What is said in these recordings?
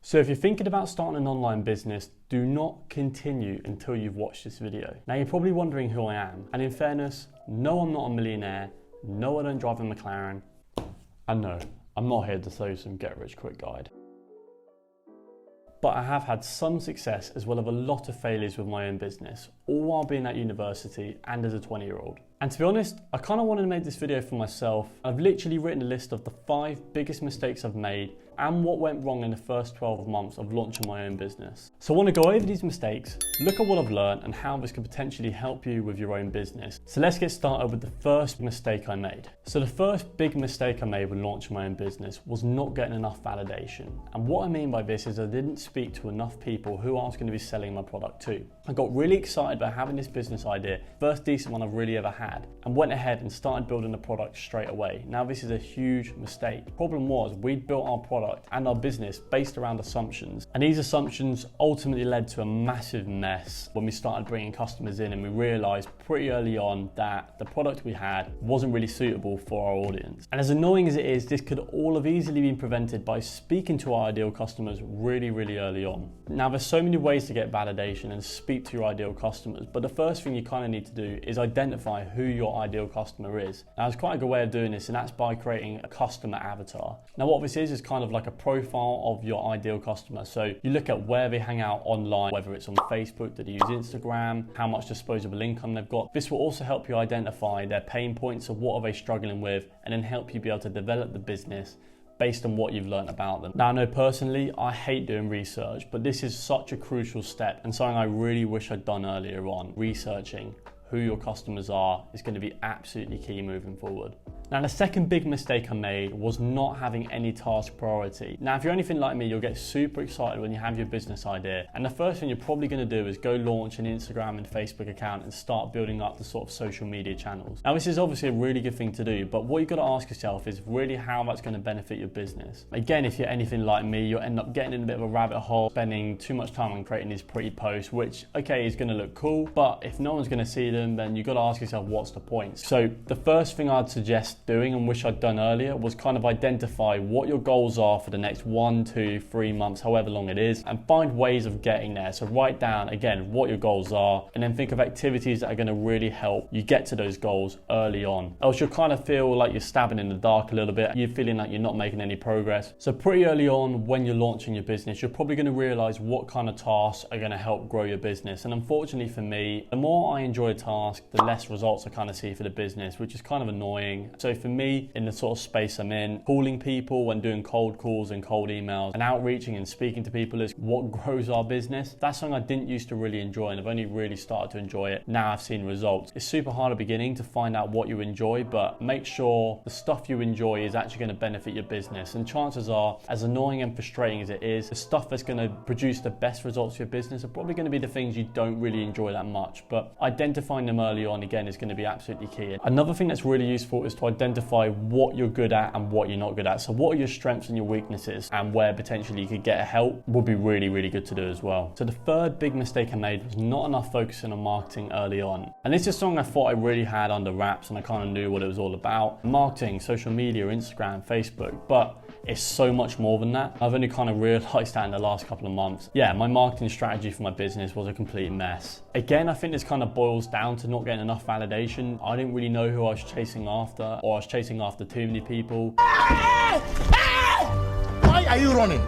So if you're thinking about starting an online business, do not continue until you've watched this video. Now you're probably wondering who I am. And in fairness, no, I'm not a millionaire. No, I don't drive a McLaren. And no, I'm not here to sell you some get rich quick guide. But I have had some success as well as a lot of failures with my own business, all while being at university and as a 20-year-old. And to be honest, I kind of wanted to make this video for myself. I've literally written a list of the 5 biggest mistakes I've made and what went wrong in the first 12 months of launching my own business. So I want to go over these mistakes, look at what I've learned and how this could potentially help you with your own business. So let's get started with the first mistake I made. So the first big mistake I made when launching my own business was not getting enough validation. And what I mean by this is I didn't speak to enough people who I was going to be selling my product to. I got really excited about having this business idea, first decent one I've really ever had, and went ahead and started building the product straight away. Now this is a huge mistake. The problem was we'd built our product and our business based around assumptions, and these assumptions ultimately led to a massive mess when we started bringing customers in, and we realized pretty early on that the product we had wasn't really suitable for our audience. And as annoying as it is, this could all have easily been prevented by speaking to our ideal customers really early on. Now there's so many ways to get validation and speak to your ideal customers, but the first thing you kind of need to do is identify who your ideal customer is. Now there's quite a good way of doing this, and that's by creating a customer avatar. Now what this is kind of like a profile of your ideal customer. So you look at where they hang out online, whether it's on Facebook, do they use Instagram, how much disposable income they've got. This will also help you identify their pain points of what are they struggling with, and then help you be able to develop the business based on what you've learned about them. Now I know personally, I hate doing research, but this is such a crucial step and something I really wish I'd done earlier on. Researching who your customers are is going to be absolutely key moving forward. Now the second big mistake I made was not having any task priority. Now if you're anything like me, you'll get super excited when you have your business idea, and the first thing you're probably going to do is go launch an Instagram and Facebook account and start building up the sort of social media channels. Now this is obviously a really good thing to do, but what you've got to ask yourself is really how that's going to benefit your business. Again, if you're anything like me, you'll end up getting in a bit of a rabbit hole, spending too much time on creating these pretty posts, which okay is going to look cool, but if no one's going to see them, then you've got to ask yourself what's the point. So the first thing I'd suggest doing, and wish I'd done earlier, was kind of identify what your goals are for the next 1, 2, 3 months, however long it is, and find ways of getting there. So write down again what your goals are, and then think of activities that are going to really help you get to those goals early on. Else you'll kind of feel like you're stabbing in the dark a little bit. You're feeling like you're not making any progress. So pretty early on when you're launching your business, you're probably going to realize what kind of tasks are going to help grow your business. And unfortunately for me, the more I enjoy a task, the less results I kind of see for the business, which is kind of annoying. So for me, in the sort of space I'm in, calling people when doing cold calls and cold emails and outreaching and speaking to people is what grows our business. That's something I didn't used to really enjoy, and I've only really started to enjoy it now I've seen results. It's super hard at the beginning to find out what you enjoy, but make sure the stuff you enjoy is actually going to benefit your business. And chances are, as annoying and frustrating as it is, the stuff that's going to produce the best results for your business are probably going to be the things you don't really enjoy that much. But identifying them early on, again, is going to be absolutely key. Another thing that's really useful is to identify what you're good at and what you're not good at. So what are your strengths and your weaknesses, and where potentially you could get help would be really good to do as well. So the third big mistake I made was not enough focusing on marketing early on. And this is something I thought I really had under wraps and I kind of knew what it was all about. Marketing, social media, Instagram, Facebook, but it's so much more than that. I've only kind of realized that in the last couple of months. Yeah, my marketing strategy for my business was a complete mess. Again, I think this kind of boils down to not getting enough validation. I didn't really know who I was chasing after, or I was chasing after too many people. Why are you running?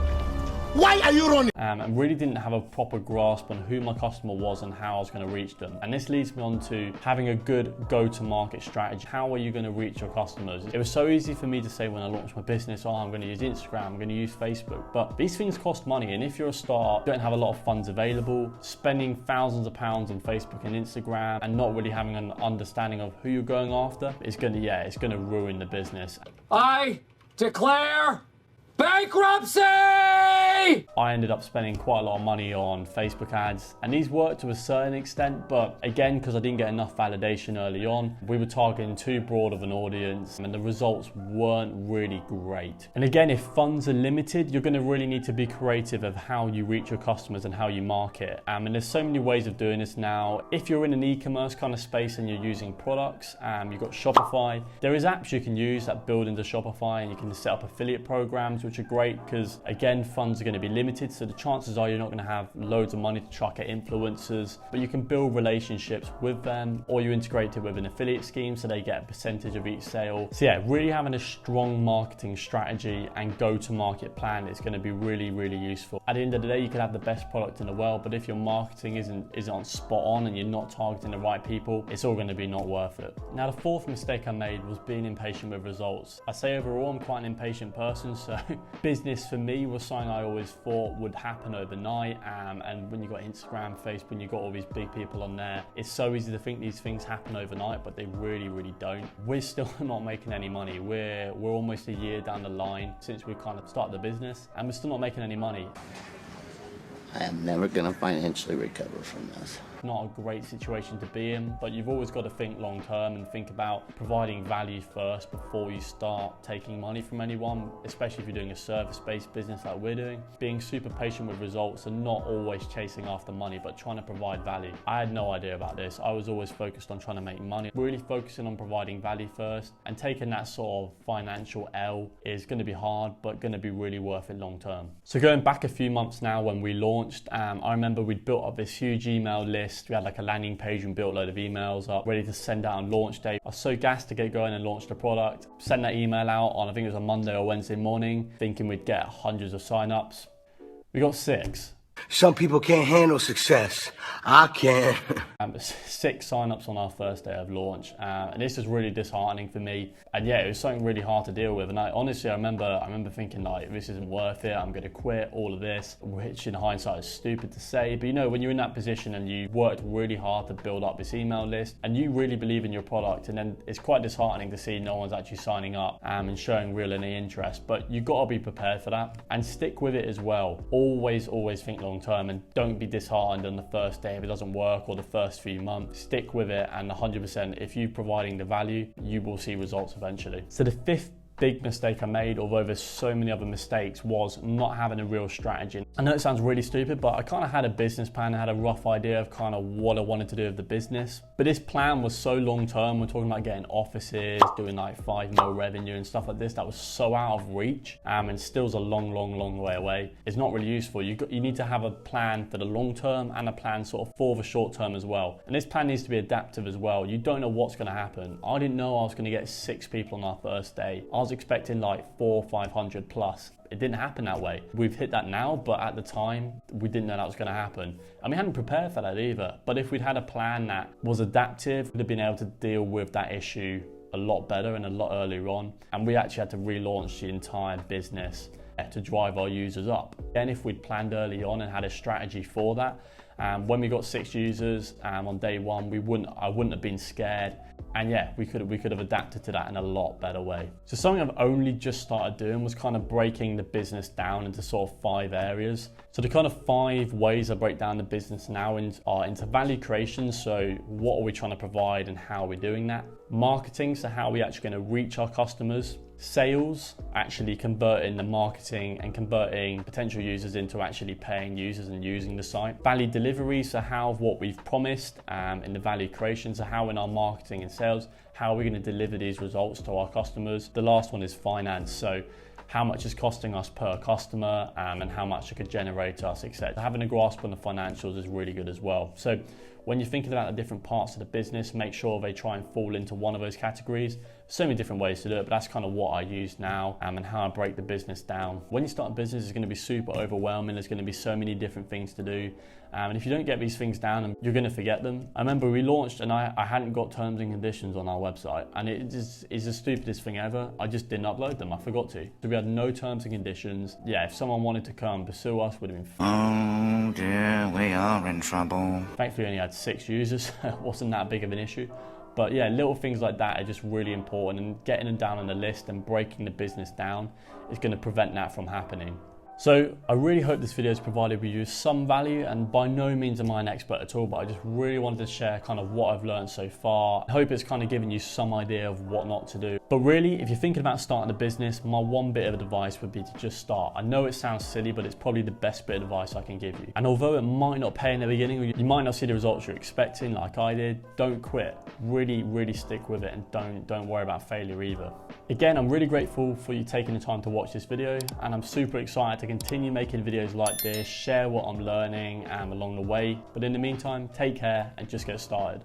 Why are you running? And really didn't have a proper grasp on who my customer was and how I was going to reach them. And this leads me on to having a good go-to-market strategy. How are you going to reach your customers? It was so easy for me to say when I launched my business, oh, I'm going to use Instagram, I'm going to use Facebook. But these things cost money. And if you're a startup, you don't have a lot of funds available, spending thousands of pounds on Facebook and Instagram and not really having an understanding of who you're going after, it's going to ruin the business. I declare bankruptcy! I ended up spending quite a lot of money on Facebook ads, and these worked to a certain extent, but again, because I didn't get enough validation early on, we were targeting too broad of an audience and the results weren't really great. And again, if funds are limited, you're going to really need to be creative of how you reach your customers and how you market. And there's so many ways of doing this now. If you're in an e-commerce kind of space and you're using products, you've got Shopify, there is apps you can use that build into Shopify, and you can set up affiliate programs, which are great because again, funds are going to to be limited, so the chances are you're not going to have loads of money to chuck at influencers, but you can build relationships with them, or you integrate it with an affiliate scheme so they get a percentage of each sale. So yeah, really having a strong marketing strategy and go-to-market plan is going to be really, really useful. At the end of the day, you could have the best product in the world, but if your marketing isn't on spot on and you're not targeting the right people, it's all going to be not worth it. Now, the fourth mistake I made was being impatient with results. I say overall I'm quite an impatient person, so business for me was something I always thought would happen overnight, and when you've got Instagram, Facebook, and you've got all these big people on there, it's so easy to think these things happen overnight, but they really, really don't. We're still not making any money. We're almost a year down the line since we kind of started the business, and we're still not making any money. I am never going to financially recover from this. Not a great situation to be in, but you've always got to think long term and think about providing value first before you start taking money from anyone, especially if you're doing a service-based business like we're doing. Being super patient with results and not always chasing after money, but trying to provide value. I had no idea about this. I was always focused on trying to make money, really focusing on providing value first, and taking that sort of financial L is going to be hard, but going to be really worth it long term. So going back a few months now when we launched, I remember we'd built up this huge email list. We had like a landing page and built a load of emails up ready to send out on launch day. I was so gassed to get going and launch the product. Send that email out on, I think it was a Monday or Wednesday morning, thinking we'd get hundreds of signups. We got 6. Some people can't handle success. I can. 6 signups on our first day of launch, and this was really disheartening for me. And yeah, it was something really hard to deal with. And I remember thinking like, this isn't worth it. I'm going to quit all of this, which in hindsight is stupid to say. But you know, when you're in that position and you worked really hard to build up this email list, and you really believe in your product, and then it's quite disheartening to see no one's actually signing up and showing real any interest. But you've got to be prepared for that and stick with it as well. Always think long term, and don't be disheartened on the first day if it doesn't work or the first few months. Stick with it, and 100% if you're providing the value, you will see results eventually. So the 5th big mistake I made, although there's so many other mistakes, was not having a real strategy. I know it sounds really stupid, but I kind of had a business plan. I had a rough idea of kind of what I wanted to do with the business. But this plan was so long term. We're talking about getting offices, doing like 5 mil revenue and stuff like this. That was so out of reach, and still's a long way away. It's not really useful. You need to have a plan for the long term and a plan sort of for the short term as well. And this plan needs to be adaptive as well. You don't know what's going to happen. I didn't know I was going to get 6 people on our first day. I was expecting like 400 or 500 plus. It didn't happen that way. We've hit that now, but at the time, we didn't know that was going to happen. And we hadn't prepared for that either. But if we'd had a plan that was adaptive, we'd have been able to deal with that issue a lot better and a lot earlier on. And we actually had to relaunch the entire business to drive our users up. And if we'd planned early on and had a strategy for that, when we got 6 users on day 1, I wouldn't have been scared. And yeah, we could have adapted to that in a lot better way. So something I've only just started doing was kind of breaking the business down into sort of 5 areas. So the kind of 5 ways I break down the business now are into value creation. So what are we trying to provide and how are we doing that? Marketing, so how are we actually going to reach our customers? Sales, actually converting the marketing and converting potential users into actually paying users and using the site. Value delivery, so how what we've promised in the value creation, so how in our marketing and sales, how are we going to deliver these results to our customers? The last one is finance, so how much is costing us per customer and how much it could generate us, etc. Having a grasp on the financials is really good as well. So when you're thinking about the different parts of the business, make sure they try and fall into one of those categories. So many different ways to do it, but that's kind of what I use now and how I break the business down. When you start a business, it's going to be super overwhelming. There's going to be so many different things to do. And if you don't get these things down, you're going to forget them. I remember we launched and I hadn't got terms and conditions on our website. And it is the stupidest thing ever. I just didn't upload them. I forgot to. So we had no terms and conditions. Yeah, if someone wanted to come pursue us, would have been Oh dear, we are in trouble. Thankfully, we only had 6 users. It wasn't that big of an issue. But yeah, little things like that are just really important, and getting them down on the list and breaking the business down is going to prevent that from happening. So I really hope this video has provided with you some value, and by no means am I an expert at all, but I just really wanted to share kind of what I've learned so far. I hope it's kind of given you some idea of what not to do. But really, if you're thinking about starting a business, my one bit of advice would be to just start. I know it sounds silly, but it's probably the best bit of advice I can give you. And although it might not pay in the beginning, or you might not see the results you're expecting like I did, don't quit. Really stick with it, and don't worry about failure either. Again, I'm really grateful for you taking the time to watch this video, and I'm super excited to continue making videos like this, share what I'm learning along the way. But in the meantime, take care and just get started.